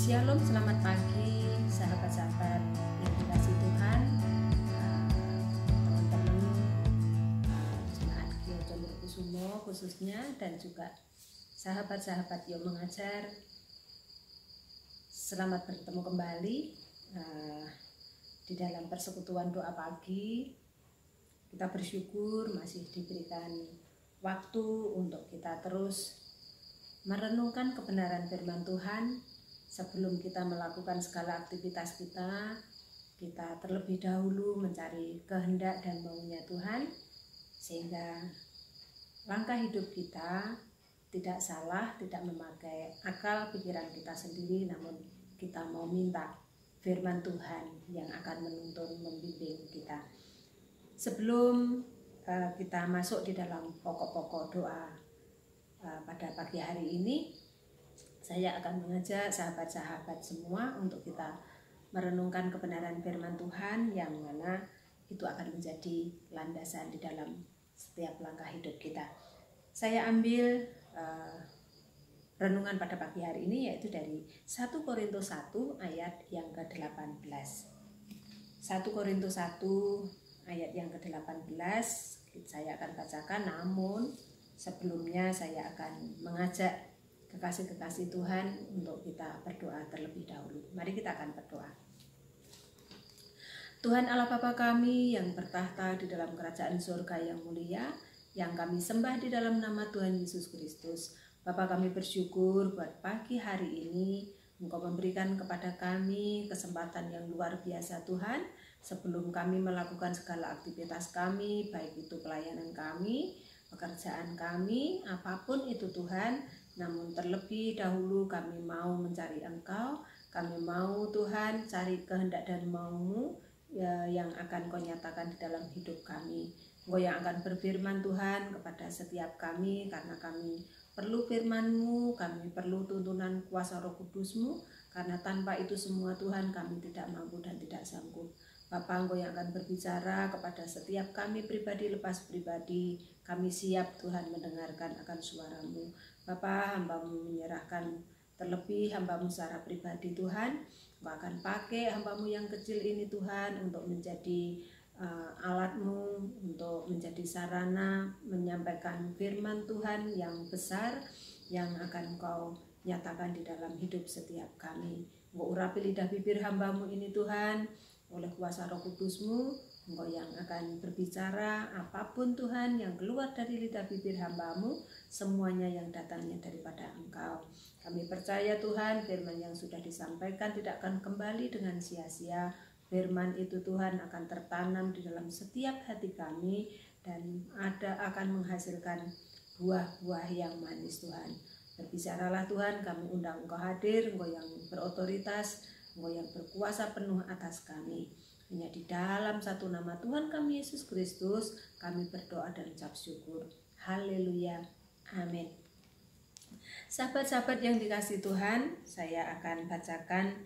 Shalom, selamat pagi sahabat-sahabat yang dikasihi Tuhan, teman-teman jemaat Gereja Candrokusumo khususnya, dan juga sahabat-sahabat yang mengajar. Selamat bertemu kembali di dalam persekutuan doa pagi. Kita bersyukur masih diberikan waktu untuk kita terus merenungkan kebenaran firman Tuhan. Sebelum kita melakukan segala aktivitas kita terlebih dahulu mencari kehendak dan maunya Tuhan, sehingga langkah hidup kita tidak salah, tidak memakai akal pikiran kita sendiri, namun kita mau minta firman Tuhan yang akan menuntun, membimbing kita. Sebelum kita masuk di dalam pokok-pokok doa pada pagi hari ini, saya akan mengajak sahabat-sahabat semua untuk kita merenungkan kebenaran firman Tuhan, yang mana itu akan menjadi landasan di dalam setiap langkah hidup kita. Saya ambil renungan pada pagi hari ini, yaitu dari 1 Korintus 1 ayat yang ke-18. 1 Korintus 1 ayat yang ke-18 saya akan bacakan, namun sebelumnya saya akan mengajak kekasih-kekasih Tuhan untuk kita berdoa terlebih dahulu. Mari kita akan berdoa. Tuhan Allah Bapa kami yang bertahta di dalam kerajaan surga yang mulia, yang kami sembah di dalam nama Tuhan Yesus Kristus. Bapa, kami bersyukur buat pagi hari ini Engkau memberikan kepada kami kesempatan yang luar biasa Tuhan. Sebelum kami melakukan segala aktivitas kami, baik itu pelayanan kami, pekerjaan kami, apapun itu Tuhan, namun terlebih dahulu kami mau mencari Engkau, kami mau Tuhan cari kehendak dan mau-Mu yang akan Kau nyatakan di dalam hidup kami. Engkau yang akan berfirman Tuhan kepada setiap kami, karena kami perlu firman-Mu, kami perlu tuntunan kuasa Roh Kudus-Mu, karena tanpa itu semua Tuhan kami tidak mampu dan tidak sanggup. Bapa, Engkau yang akan berbicara kepada setiap kami pribadi lepas pribadi, kami siap Tuhan mendengarkan akan suara-Mu. Bapa, hamba-Mu menyerahkan terlebih hamba-Mu secara pribadi Tuhan. Engkau akan pakai hamba-Mu yang kecil ini Tuhan untuk menjadi alat-Mu, untuk menjadi sarana menyampaikan firman Tuhan yang besar yang akan Engkau nyatakan di dalam hidup setiap kami. Engkau urapi lidah bibir hamba-Mu ini Tuhan, oleh kuasa Roh Kudus-Mu. Engkau yang akan berbicara, apapun Tuhan yang keluar dari lidah bibir hamba-Mu, semuanya yang datangnya daripada Engkau. Kami percaya Tuhan, firman yang sudah disampaikan tidak akan kembali dengan sia-sia. Firman itu Tuhan akan tertanam di dalam setiap hati kami, dan akan menghasilkan buah-buah yang manis Tuhan. Berbicaralah Tuhan, kami undang Engkau hadir, Engkau yang berotoritas, Engkau yang berkuasa penuh atas kami. Hanya di dalam satu nama Tuhan kami Yesus Kristus kami berdoa dan ucap syukur. Haleluya. Amin. Sahabat-sahabat yang dikasihi Tuhan, saya akan bacakan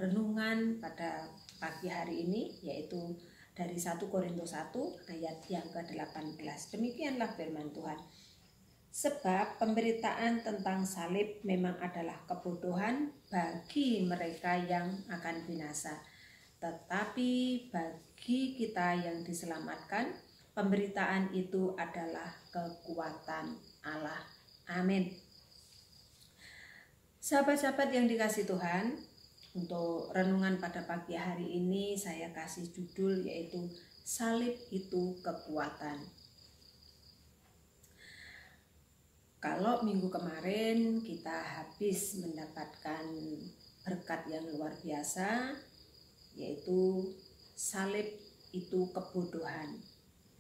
renungan pada pagi hari ini, yaitu dari 1 Korintus 1 ayat yang ke-18. Demikianlah firman Tuhan. Sebab pemberitaan tentang salib memang adalah kebodohan bagi mereka yang akan binasa. Tetapi bagi kita yang diselamatkan, pemberitaan itu adalah kekuatan Allah. Amin. Sahabat-sahabat yang dikasihi Tuhan, untuk renungan pada pagi hari ini saya kasih judul, yaitu salib itu kekuatan. Kalau minggu kemarin kita habis mendapatkan berkat yang luar biasa, yaitu salib itu kebodohan,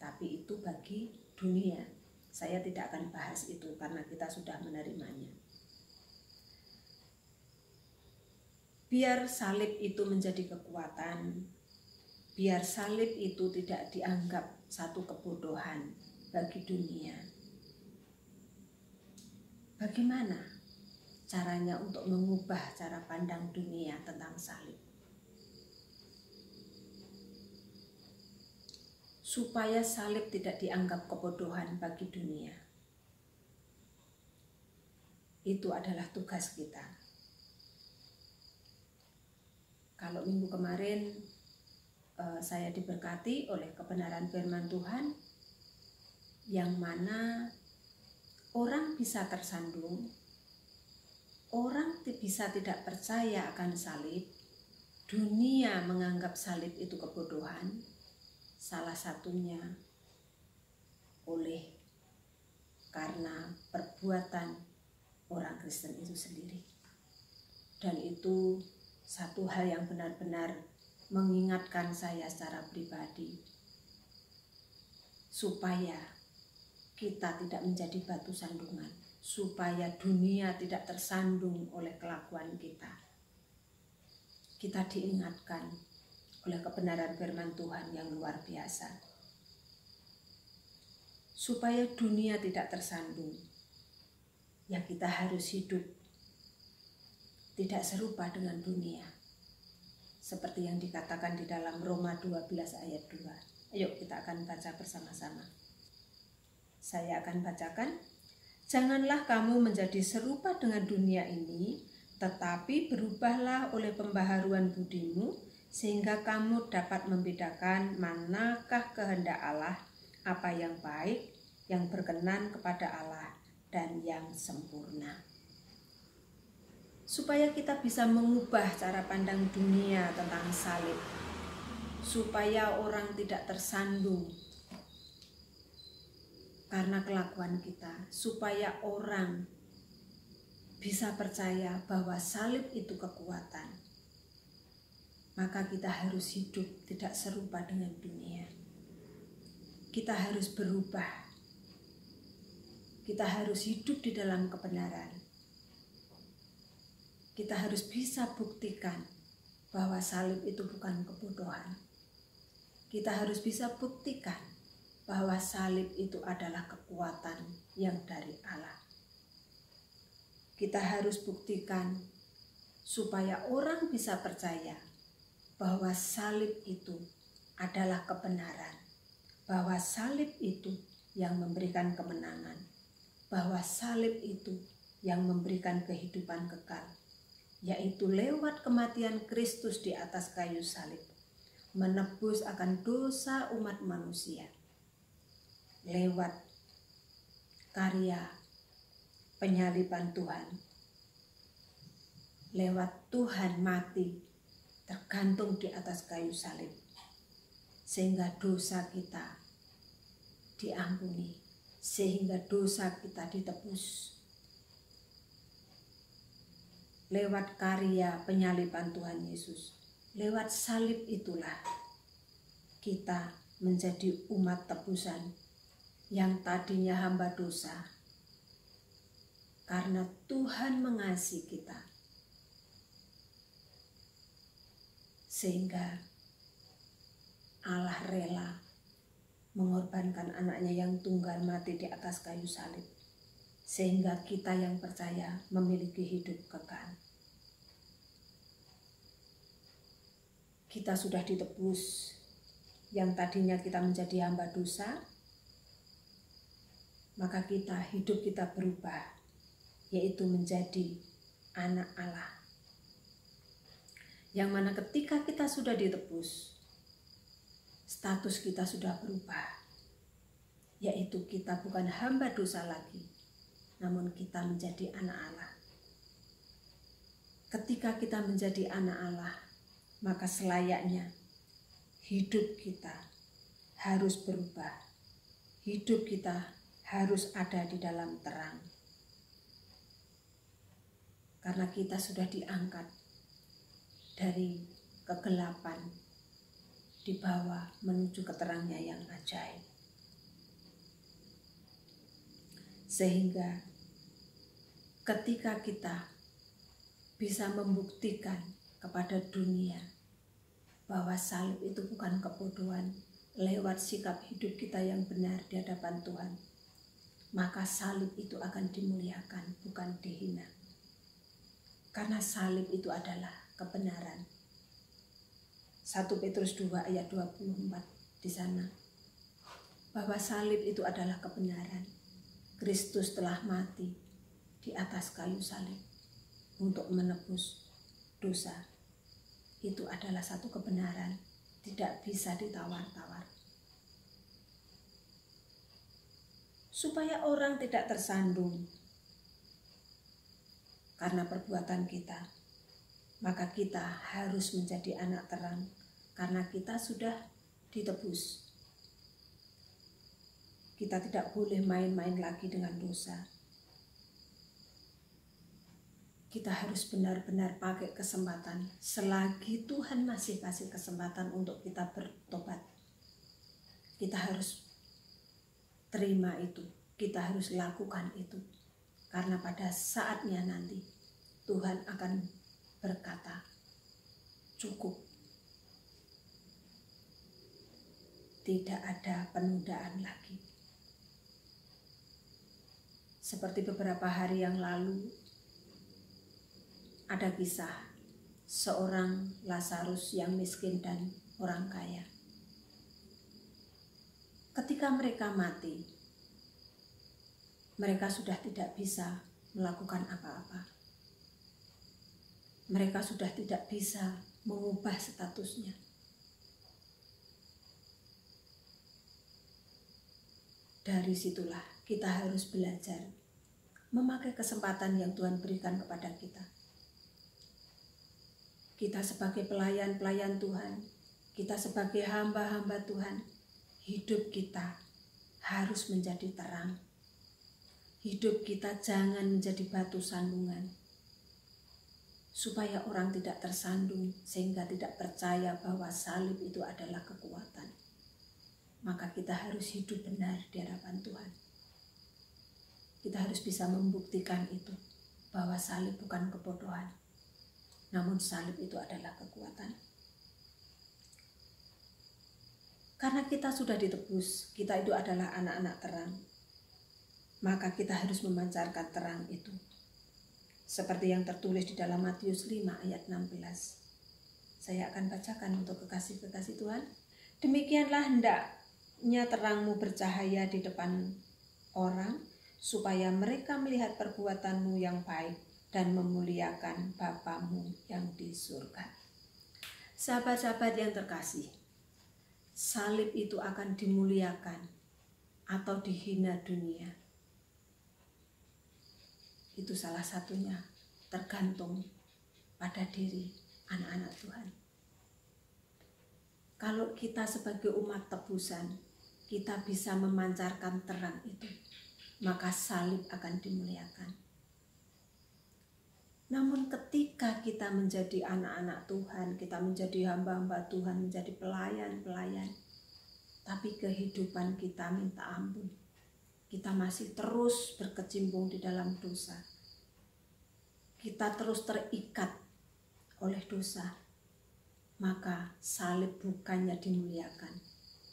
tapi itu bagi dunia. Saya tidak akan bahas itu karena kita sudah menerimanya. Biar salib itu menjadi kekuatan, biar salib itu tidak dianggap satu kebodohan bagi dunia. Bagaimana caranya untuk mengubah cara pandang dunia tentang salib? Supaya salib tidak dianggap kebodohan bagi dunia. Itu adalah tugas kita. Kalau minggu kemarin saya diberkati oleh kebenaran firman Tuhan, yang mana orang bisa tersandung, orang bisa tidak percaya akan salib, dunia menganggap salib itu kebodohan, salah satunya karena perbuatan orang Kristen itu sendiri. Dan itu satu hal yang benar-benar mengingatkan saya secara pribadi, supaya kita tidak menjadi batu sandungan, supaya dunia tidak tersandung oleh kelakuan kita. Kita diingatkan oleh kebenaran firman Tuhan yang luar biasa, supaya dunia tidak tersandung, ya kita harus hidup tidak serupa dengan dunia, seperti yang dikatakan di dalam Roma 12 ayat 2. Ayo kita akan baca bersama-sama. Saya akan bacakan. Janganlah kamu menjadi serupa dengan dunia ini, tetapi berubahlah oleh pembaharuan budimu, sehingga kamu dapat membedakan manakah kehendak Allah, apa yang baik, yang berkenan kepada Allah, dan yang sempurna. Supaya kita bisa mengubah cara pandang dunia tentang salib, supaya orang tidak tersandung karena kelakuan kita, supaya orang bisa percaya bahwa salib itu kekuatan, maka kita harus hidup tidak serupa dengan dunia. Kita harus berubah, kita harus hidup di dalam kebenaran. Kita harus bisa buktikan bahwa salib itu bukan kebodohan. Kita harus bisa buktikan bahwa salib itu adalah kekuatan yang dari Allah. Kita harus buktikan supaya orang bisa percaya bahwa salib itu adalah kebenaran, bahwa salib itu yang memberikan kemenangan, bahwa salib itu yang memberikan kehidupan kekal, yaitu lewat kematian Kristus di atas kayu salib, menebus akan dosa umat manusia, lewat karya penyaliban Tuhan, lewat Tuhan mati tergantung di atas kayu salib, sehingga dosa kita diampuni, sehingga dosa kita ditebus. Lewat karya penyaliban Tuhan Yesus, lewat salib itulah kita menjadi umat tebusan yang tadinya hamba dosa. Karena Tuhan mengasihi kita, sehingga Allah rela mengorbankan anaknya yang tunggal mati di atas kayu salib, sehingga kita yang percaya memiliki hidup kekal. Kita sudah ditebus, yang tadinya kita menjadi hamba dosa, maka hidup kita berubah, yaitu menjadi anak Allah. Yang mana ketika kita sudah ditebus, status kita sudah berubah, yaitu kita bukan hamba dosa lagi, namun kita menjadi anak Allah. Ketika kita menjadi anak Allah, maka selayaknya hidup kita harus berubah. Hidup kita harus ada di dalam terang. Karena kita sudah diangkat dari kegelapan dibawa menuju ke terangnya yang ajaib. Sehingga ketika kita bisa membuktikan kepada dunia bahwa salib itu bukan kebodohan, lewat sikap hidup kita yang benar di hadapan Tuhan, maka salib itu akan dimuliakan, bukan dihina. Karena salib itu adalah kebenaran. 1 Petrus 2 ayat 24 di sana, bahwa salib itu adalah kebenaran. Kristus telah mati di atas kayu salib untuk menebus dosa itu adalah satu kebenaran, tidak bisa ditawar-tawar. Supaya orang tidak tersandung karena perbuatan kita, maka kita harus menjadi anak terang karena kita sudah ditebus. Kita tidak boleh main-main lagi dengan dosa. Kita harus benar-benar pakai kesempatan selagi Tuhan masih kasih kesempatan untuk kita bertobat. Kita harus terima itu, kita harus lakukan itu. Karena pada saatnya nanti Tuhan akan berkata, cukup. Tidak ada penundaan lagi. Seperti beberapa hari yang lalu, ada kisah seorang Lazarus yang miskin dan orang kaya. Ketika mereka mati, mereka sudah tidak bisa melakukan apa-apa. Mereka sudah tidak bisa mengubah statusnya. Dari situlah kita harus belajar memakai kesempatan yang Tuhan berikan kepada kita. Kita sebagai pelayan-pelayan Tuhan, kita sebagai hamba-hamba Tuhan, hidup kita harus menjadi terang. Hidup kita jangan menjadi batu sandungan, supaya orang tidak tersandung sehingga tidak percaya bahwa salib itu adalah kekuatan. Maka kita harus hidup benar di hadapan Tuhan. Kita harus bisa membuktikan itu, bahwa salib bukan kebodohan, namun salib itu adalah kekuatan. Karena kita sudah ditebus, kita itu adalah anak-anak terang, maka kita harus memancarkan terang itu. Seperti yang tertulis di dalam Matius 5 ayat 16. Saya akan bacakan untuk kekasih-kekasih Tuhan. Demikianlah hendaknya terangmu bercahaya di depan orang, supaya mereka melihat perbuatanmu yang baik dan memuliakan Bapamu yang di surga. Sahabat-sahabat yang terkasih, salib itu akan dimuliakan atau dihina dunia. Itu salah satunya tergantung pada diri anak-anak Tuhan. Kalau kita sebagai umat tebusan, kita bisa memancarkan terang itu, maka salib akan dimuliakan. Namun ketika kita menjadi anak-anak Tuhan, kita menjadi hamba-hamba Tuhan, menjadi pelayan-pelayan, tapi kehidupan kita minta ampun. Kita masih terus berkecimpung di dalam dosa. Kita terus terikat oleh dosa. Maka salib bukannya dimuliakan,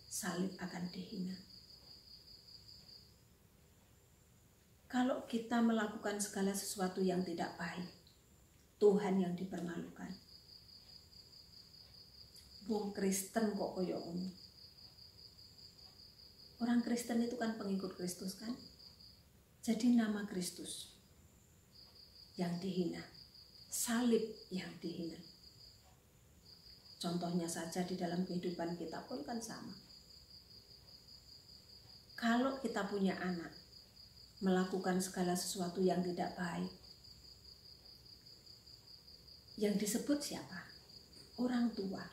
salib akan dihina. Kalau kita melakukan segala sesuatu yang tidak baik, Tuhan yang dipermalukan. Wong Kristen kok koyo ngono. Orang Kristen itu kan pengikut Kristus kan? Jadi nama Kristus yang dihina, salib yang dihina. Contohnya saja di dalam kehidupan kita pun kan sama. Kalau kita punya anak, melakukan segala sesuatu yang tidak baik, yang disebut siapa? Orang tua.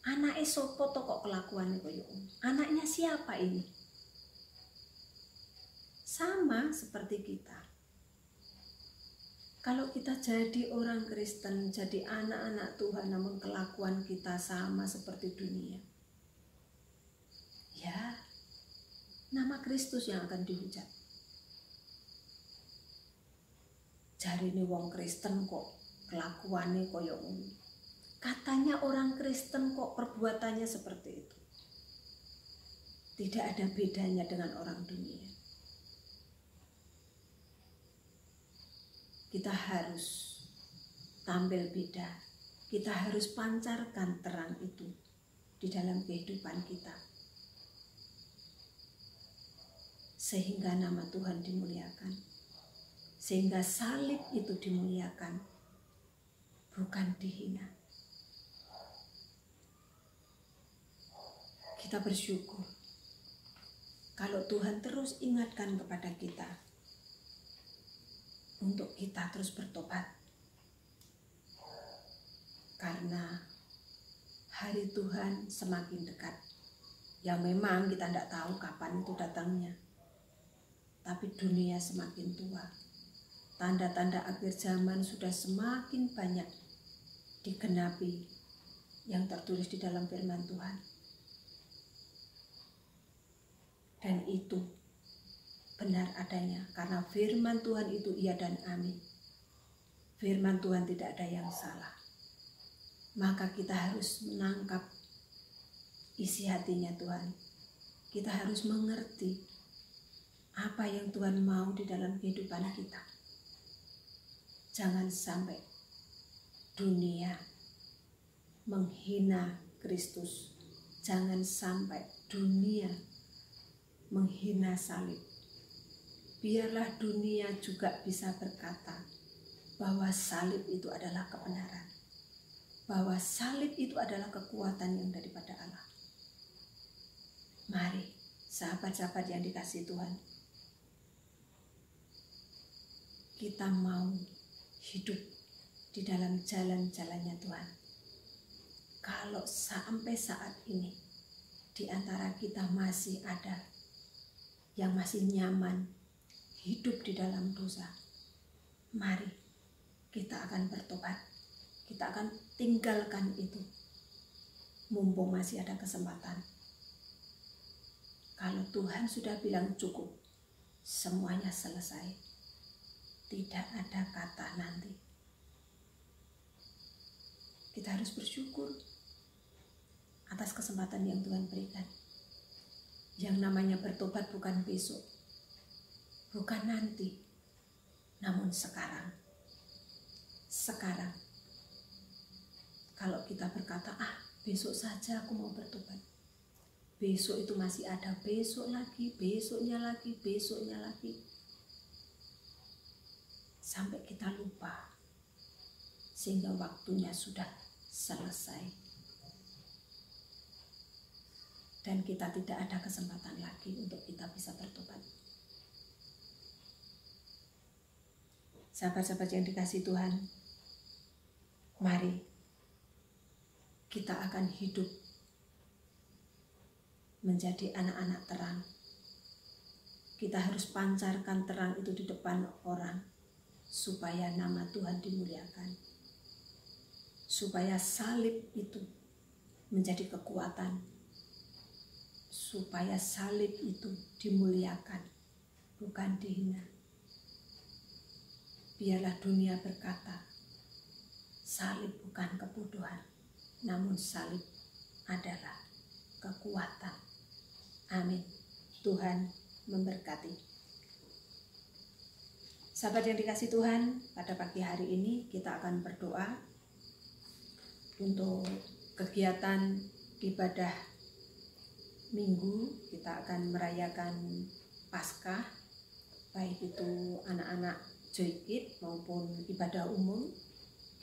Anaknya sopo to kok kelakuannya koyo. Anaknya siapa ini? Sama seperti kita. Kalau kita jadi orang Kristen, jadi anak-anak Tuhan, namun kelakuan kita sama seperti dunia, ya, nama Kristus yang akan dihujat. Jari ini wong Kristen kok kelakuannya koyo ngono. Katanya orang Kristen kok perbuatannya seperti itu. Tidak ada bedanya dengan orang dunia. Kita harus tampil beda. Kita harus pancarkan terang itu di dalam kehidupan kita. Sehingga nama Tuhan dimuliakan. Sehingga salib itu dimuliakan. Bukan dihina. kita bersyukur kalau Tuhan terus ingatkan kepada kita untuk kita terus bertobat. Karena hari Tuhan semakin dekat. Ya memang kita tidak tahu kapan itu datangnya. Tapi dunia semakin tua. Tanda-tanda akhir zaman sudah semakin banyak digenapi yang tertulis di dalam firman Tuhan. Dan itu benar adanya, karena firman Tuhan itu iya dan amin. Firman Tuhan tidak ada yang salah. Maka kita harus menangkap isi hatinya Tuhan. Kita harus mengerti apa yang Tuhan mau di dalam kehidupan kita. Jangan sampai dunia menghina Kristus. Jangan sampai dunia menghina salib. Biarlah dunia juga bisa berkata bahwa salib itu adalah kebenaran. Bahwa salib itu adalah kekuatan yang daripada Allah. Mari, sahabat-sahabat yang dikasihi Tuhan, kita mau hidup di dalam jalan-jalannya Tuhan. Kalau sampai saat ini di antara kita masih ada yang masih nyaman hidup di dalam dosa, mari kita akan bertobat. Kita akan tinggalkan itu. Mumpung masih ada kesempatan. Kalau Tuhan sudah bilang cukup, semuanya selesai. Tidak ada kata nanti. Kita harus bersyukur atas kesempatan yang Tuhan berikan. Yang namanya bertobat bukan besok, bukan nanti, namun sekarang. Sekarang. Kalau kita berkata, besok saja aku mau bertobat. Besok itu masih ada, besok lagi, besoknya lagi, besoknya lagi. Sampai kita lupa. Sehingga waktunya sudah selesai. Dan kita tidak ada kesempatan lagi untuk kita bisa bertobat. Sahabat-sahabat yang dikasihi Tuhan, mari kita akan hidup menjadi anak-anak terang. Kita harus pancarkan terang itu di depan orang, supaya nama Tuhan dimuliakan. Supaya salib itu menjadi kekuatan. Supaya salib itu dimuliakan, bukan dihina. Biarlah dunia berkata, salib bukan kebodohan, namun salib adalah kekuatan. Amin. Tuhan memberkati. Sahabat yang dikasihi Tuhan, pada pagi hari ini kita akan berdoa untuk kegiatan ibadah minggu. Kita akan merayakan Paskah, baik itu anak-anak Joy Kids maupun ibadah umum.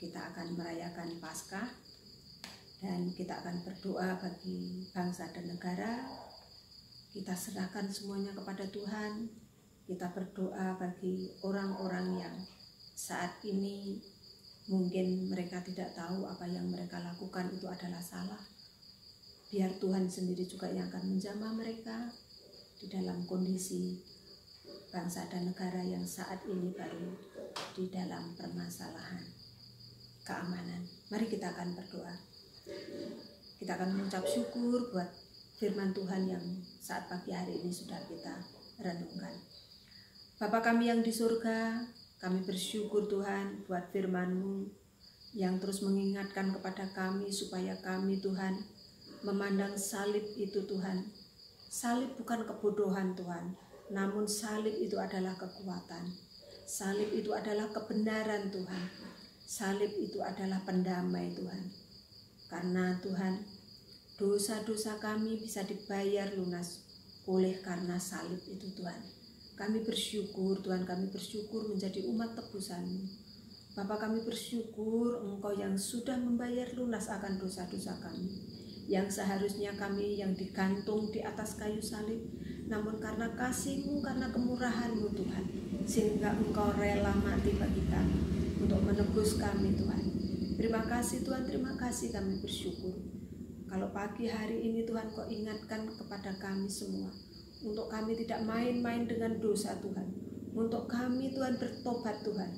Kita akan merayakan Paskah. Dan kita akan berdoa bagi bangsa dan negara. Kita serahkan semuanya kepada Tuhan. Kita berdoa bagi orang-orang yang saat ini mungkin mereka tidak tahu apa yang mereka lakukan itu adalah salah. Biar Tuhan sendiri juga yang akan menjamah mereka di dalam kondisi bangsa dan negara yang saat ini baru di dalam permasalahan keamanan. Mari kita akan berdoa. Kita akan mengucap syukur buat firman Tuhan yang saat pagi hari ini sudah kita renungkan. Bapa kami yang di surga, kami bersyukur Tuhan buat firman-Mu yang terus mengingatkan kepada kami supaya kami Tuhan memandang salib itu Tuhan. Salib bukan kebodohan Tuhan, namun salib itu adalah kekuatan. Salib itu adalah kebenaran Tuhan. Salib itu adalah pendamai Tuhan. Karena Tuhan, dosa-dosa kami bisa dibayar lunas oleh karena salib itu Tuhan. Kami bersyukur Tuhan, kami bersyukur menjadi umat tebusan-Mu. Bapa kami bersyukur Engkau yang sudah membayar lunas akan dosa-dosa kami. yang seharusnya kami yang digantung di atas kayu salib, namun karena kasih-Mu, karena kemurahan-Mu Tuhan, sehingga Engkau rela mati bagi kami untuk menebus kami Tuhan. Terima kasih Tuhan, terima kasih, kami bersyukur. Kalau pagi hari ini Tuhan Kau ingatkan kepada kami semua, untuk kami tidak main-main dengan dosa Tuhan, untuk kami Tuhan bertobat Tuhan,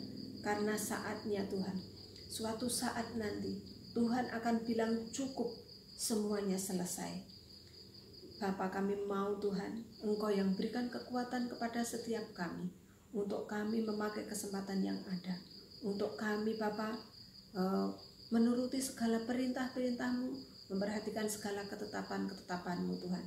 karena saatnya Tuhan, suatu saat nanti Tuhan akan bilang cukup, semuanya selesai. Bapa, kami mau Tuhan, Engkau yang berikan kekuatan kepada setiap kami, untuk kami memakai kesempatan yang ada, untuk kami Bapa menuruti segala perintah-perintah-Mu, memperhatikan segala ketetapan-ketetapan-Mu Tuhan.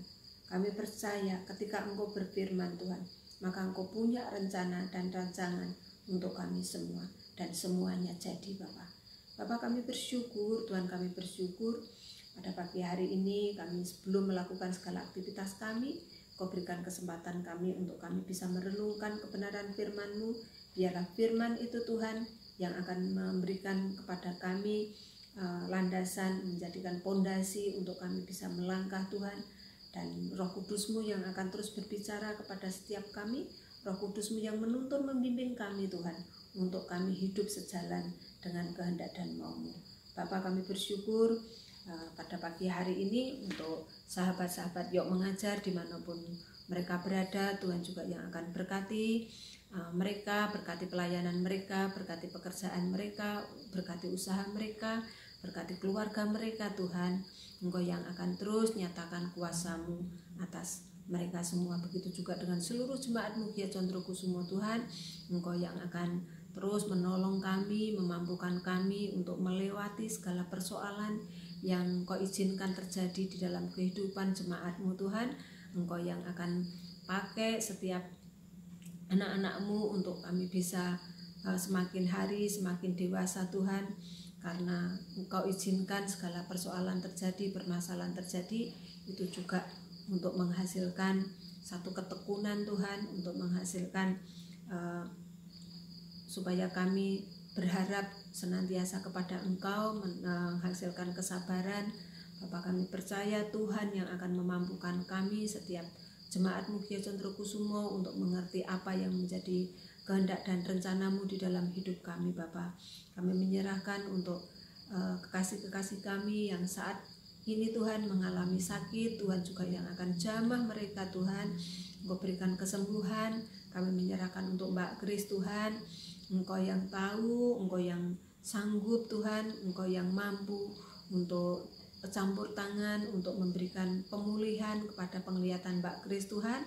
Kami percaya ketika Engkau berfirman Tuhan, maka Engkau punya rencana dan rancangan untuk kami semua, dan semuanya jadi Bapa. Bapa, kami bersyukur Tuhan, kami bersyukur pada pagi hari ini kami sebelum melakukan segala aktivitas kami, Kau berikan kesempatan kami untuk kami bisa merenungkan kebenaran firman-Mu. Biarlah firman itu Tuhan yang akan memberikan kepada kami landasan, menjadikan pondasi untuk kami bisa melangkah Tuhan. Dan Roh Kudus-Mu yang akan terus berbicara kepada setiap kami, Roh Kudus-Mu yang menuntun membimbing kami Tuhan, untuk kami hidup sejalan dengan kehendak dan mau-Mu. Bapa, kami bersyukur pada pagi hari ini untuk sahabat-sahabat Yok Mengajar dimanapun mereka berada. Tuhan juga yang akan berkati mereka, berkati pelayanan mereka, berkati pekerjaan mereka, berkati usaha mereka, berkati keluarga mereka Tuhan. Engkau yang akan terus nyatakan kuasa-Mu atas mereka semua. Begitu juga dengan seluruh jemaat Mugia Condrokusumo Tuhan. Engkau yang akan terus menolong kami, memampukan kami untuk melewati segala persoalan yang Kau izinkan terjadi di dalam kehidupan jemaat-Mu Tuhan. Engkau yang akan pakai setiap anak-anak-Mu untuk kami bisa semakin hari semakin dewasa Tuhan, karena Engkau izinkan segala persoalan terjadi, permasalahan terjadi, itu juga untuk menghasilkan satu ketekunan Tuhan, untuk menghasilkan supaya kami berharap senantiasa kepada Engkau, menghasilkan kesabaran. Bapa, kami percaya Tuhan yang akan memampukan kami setiap jemaat Mugia Condrokusumo untuk mengerti apa yang menjadi kehendak dan rencana-Mu di dalam hidup kami Bapa. Kami menyerahkan untuk kekasih-kekasih kami yang saat ini Tuhan mengalami sakit, Tuhan juga yang akan jamah mereka Tuhan. Engkau berikan kesembuhan. Kami menyerahkan untuk Mbak Grace Tuhan, Engkau yang tahu, Engkau yang sanggup Tuhan, Engkau yang mampu untuk campur tangan untuk memberikan pemulihan kepada penglihatan Mbak Grace Tuhan.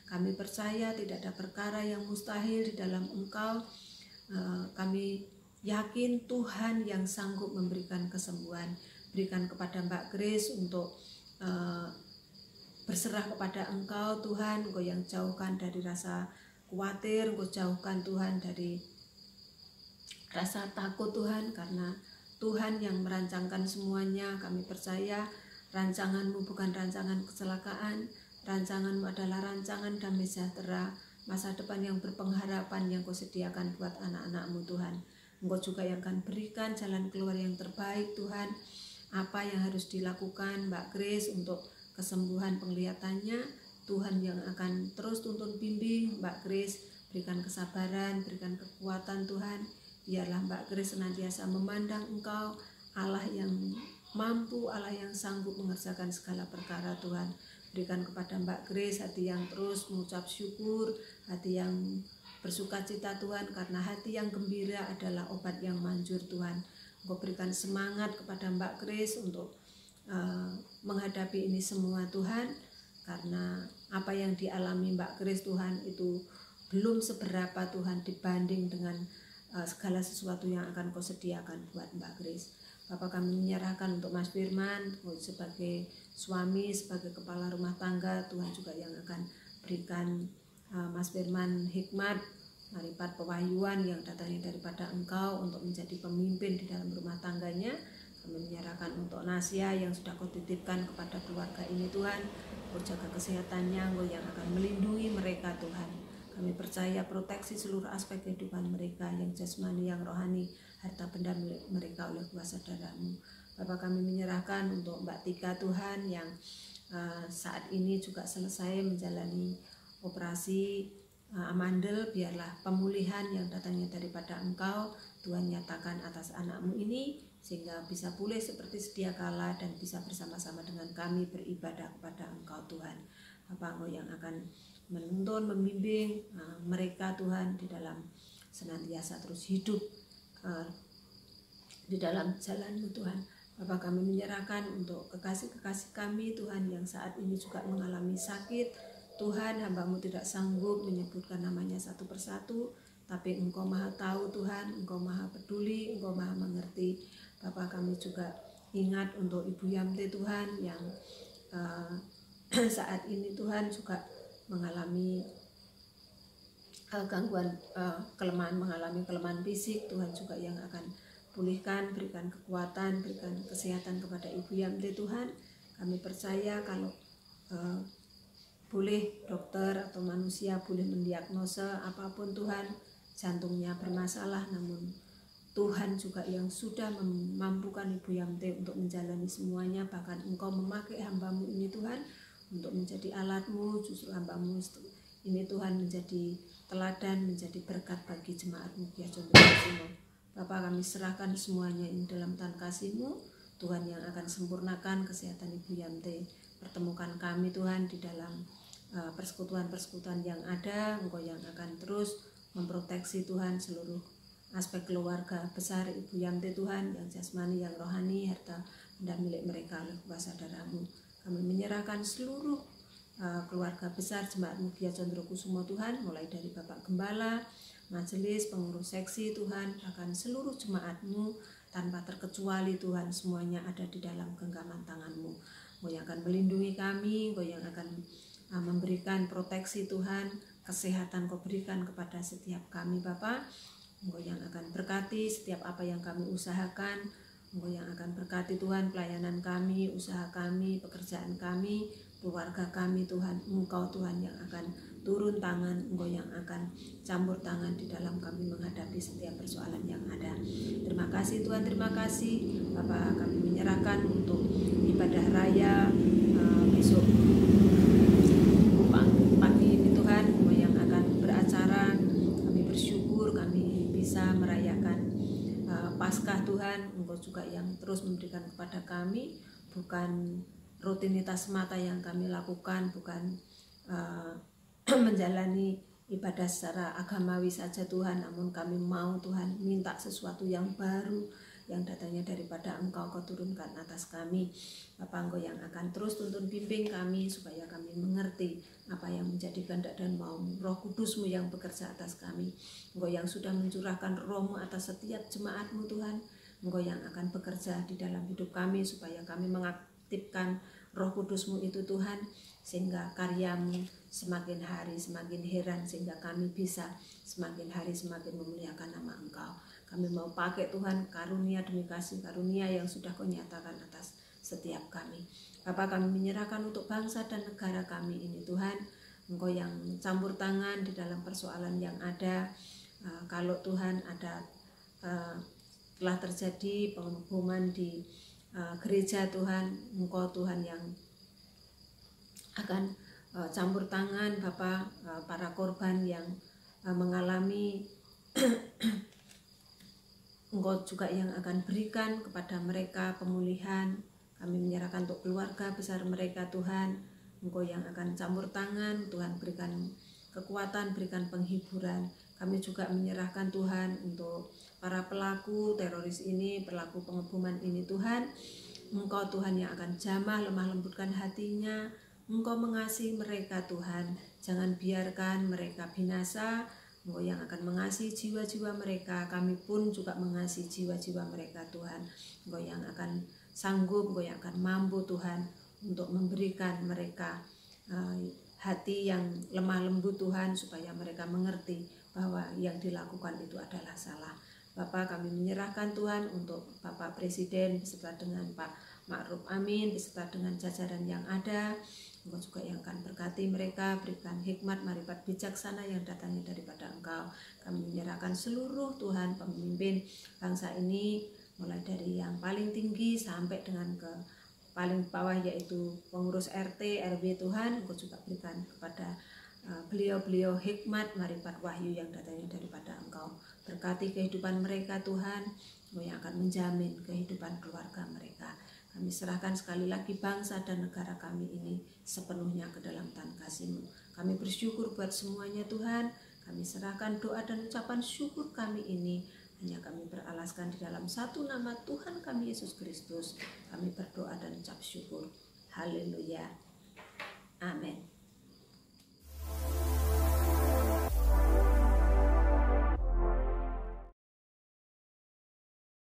Kami percaya tidak ada perkara yang mustahil di dalam Engkau. Kami yakin Tuhan yang sanggup memberikan kesembuhan. Berikan kepada Mbak Grace untuk berserah kepada Engkau Tuhan. Engkau yang jauhkan dari rasa khawatir, Engkau jauhkan Tuhan dari rasa takut Tuhan, karena Tuhan yang merancangkan semuanya. Kami percaya rancangan-Mu bukan rancangan kecelakaan, rancangan-Mu adalah rancangan damai sejahtera, masa depan yang berpengharapan yang Kau sediakan buat anak-anak-Mu Tuhan. Engkau juga yang akan berikan jalan keluar yang terbaik Tuhan. Apa yang harus dilakukan Mbak Grace untuk kesembuhan penglihatannya, Tuhan yang akan terus tuntun bimbing Mbak Grace, berikan kesabaran, berikan kekuatan Tuhan. Biarlah Mbak Grace senantiasa memandang Engkau, Allah yang mampu, Allah yang sanggup mengerjakan segala perkara Tuhan. Berikan kepada Mbak Grace hati yang terus mengucap syukur, hati yang bersukacita Tuhan, karena hati yang gembira adalah obat yang manjur Tuhan. Engkau berikan semangat kepada Mbak Grace untuk menghadapi ini semua Tuhan, karena apa yang dialami Mbak Grace Tuhan itu belum seberapa Tuhan dibanding dengan segala sesuatu yang akan Kau sediakan buat Mbak Grace. Bapak, kami menyerahkan untuk Mas Firman sebagai suami, sebagai kepala rumah tangga. Tuhan juga yang akan berikan Mas Firman hikmat, marifat, pewahyuan yang datangnya daripada Engkau untuk menjadi pemimpin di dalam rumah tangganya. Kami menyerahkan untuk Nasya yang sudah Kau titipkan kepada keluarga ini Tuhan. Kau jaga kesehatannya, Engkau yang akan melindungi mereka Tuhan. Kami percaya proteksi seluruh aspek kehidupan mereka, yang jasmani, yang rohani, harta benda milik mereka oleh kuasa darah-Mu. Bapak kami menyerahkan untuk Mbak Tika Tuhan yang saat ini juga selesai menjalani operasi amandel. Biarlah pemulihan yang datangnya daripada Engkau Tuhan nyatakan atas anakmu ini, sehingga bisa pulih seperti sedia kala dan bisa bersama-sama dengan kami beribadah kepada Engkau Tuhan. Engkau yang akan menuntun, membimbing mereka Tuhan di dalam senantiasa terus hidup di dalam jalan-Mu Tuhan. Bapak kami menyerahkan untuk kekasih-kekasih kami Tuhan yang saat ini juga mengalami sakit. Tuhan, hamba-Mu tidak sanggup menyebutkan namanya satu persatu, tapi Engkau maha tahu Tuhan, Engkau maha peduli, Engkau maha mengerti. Bapak kami juga ingat untuk Ibu Yamte Tuhan yang saat ini Tuhan juga mengalami gangguan mengalami kelemahan fisik. Tuhan juga yang akan pulihkan, berikan kekuatan, berikan kesehatan kepada Ibu Yamte Tuhan. Kami percaya kalau boleh dokter atau manusia boleh mendiagnosa apapun Tuhan, jantungnya bermasalah, namun Tuhan juga yang sudah memampukan Ibu Yamte untuk menjalani semuanya. Bahkan Engkau memakai hamba-Mu ini Tuhan untuk menjadi alat-Mu. Justru hamba-Mu ini Tuhan menjadi teladan, menjadi berkat bagi jemaat-Mu Gia Condrokusumo. Bapak kami serahkan semuanya ini dalam tangan kasih-Mu. Tuhan yang akan sempurnakan kesehatan Ibu Yamte. Pertemukan kami Tuhan di dalam persekutuan-persekutuan yang ada. Engkau yang akan terus memproteksi Tuhan seluruh aspek keluarga besar Ibu Yamte Tuhan, yang jasmani, yang rohani, harta benda milik mereka oleh kuasa darah-Mu. Kami menyerahkan seluruh keluarga besar jemaat-Mu Gia Condrokusumo Tuhan, mulai dari Bapak Gembala, majelis, pengurus seksi Tuhan, bahkan seluruh jemaat-Mu tanpa terkecuali Tuhan, semuanya ada di dalam genggaman tangan-Mu. Engkau yang akan melindungi kami, Engkau yang akan memberikan proteksi Tuhan, kesehatan Kau berikan kepada setiap kami Bapak. Engkau yang akan berkati setiap apa yang kami usahakan. Engkau yang akan berkati Tuhan pelayanan kami, usaha kami, pekerjaan kami, keluarga kami Tuhan. Engkau Tuhan yang akan turun tangan, Engkau yang akan campur tangan di dalam kami menghadapi setiap persoalan yang ada. Terima kasih Tuhan, terima kasih Bapak. Kami menyerahkan untuk ibadah raya besok pagi ini Tuhan, Engkau yang akan beracara. Kami bersyukur kami bisa merayakan Paskah Tuhan. Engkau juga yang terus memberikan kepada kami, bukan rutinitas semata yang kami lakukan, bukan menjalani ibadah secara agamawi saja Tuhan, namun kami mau Tuhan minta sesuatu yang baru yang datangnya daripada Engkau, Kau turunkan atas kami. Bapak, Engkau yang akan terus tuntun bimbing kami supaya kami mengerti apa yang menjadi kehendak dan mau Roh Kudus-Mu yang bekerja atas kami. Engkau yang sudah mencurahkan Roh-Mu atas setiap jemaat-Mu Tuhan. Engkau yang akan bekerja di dalam hidup kami supaya kami mengaktifkan Roh Kudus-Mu itu Tuhan, sehingga karya-Mu semakin hari semakin heran, sehingga kami bisa semakin hari semakin memuliakan nama Engkau. Kami mau pakai Tuhan karunia demi kasih karunia yang sudah Kau nyatakan atas setiap kami. Bapak, kami menyerahkan untuk bangsa dan negara kami ini Tuhan. Engkau yang campur tangan di dalam persoalan yang ada. Kalau Tuhan ada telah terjadi pengeboman di gereja Tuhan, Engkau Tuhan yang akan campur tangan Bapak, para korban yang mengalami Engkau juga yang akan berikan kepada mereka pemulihan. Kami menyerahkan untuk keluarga besar mereka Tuhan. Engkau yang akan campur tangan Tuhan, berikan kekuatan, berikan penghiburan. Kami juga menyerahkan Tuhan untuk para pelaku teroris ini, pelaku pengeboman ini Tuhan. Engkau Tuhan yang akan jamah, lemah lembutkan hatinya. Engkau mengasihi mereka Tuhan. Jangan biarkan mereka binasa. Engkau yang akan mengasihi jiwa-jiwa mereka. Kami pun juga mengasihi jiwa-jiwa mereka Tuhan. Engkau yang akan sanggup, Engkau yang akan mampu Tuhan untuk memberikan mereka hati yang lemah lembut Tuhan, supaya mereka mengerti bahwa yang dilakukan itu adalah salah. Bapak, kami menyerahkan Tuhan untuk Bapak Presiden beserta dengan Pak Ma'ruf Amin beserta dengan jajaran yang ada. Engkau juga yang akan berkati mereka, berikan hikmat, marifat bijaksana yang datangnya daripada Engkau. Kami menyerahkan seluruh Tuhan pemimpin bangsa ini, mulai dari yang paling tinggi sampai dengan ke paling bawah, yaitu pengurus RT, RW. Tuhan, Engkau juga berikan kepada beliau-beliau hikmat, marifat, wahyu yang datangnya daripada Engkau. Berkati kehidupan mereka Tuhan, Engkau yang akan menjamin kehidupan keluarga mereka. Kami serahkan sekali lagi bangsa dan negara kami ini sepenuhnya ke dalam tangan kasih-Mu. Kami bersyukur buat semuanya Tuhan. Kami serahkan doa dan ucapan syukur kami ini hanya kami beralaskan di dalam satu nama Tuhan kami Yesus Kristus. Kami berdoa dan ucap syukur. Haleluya. Amin.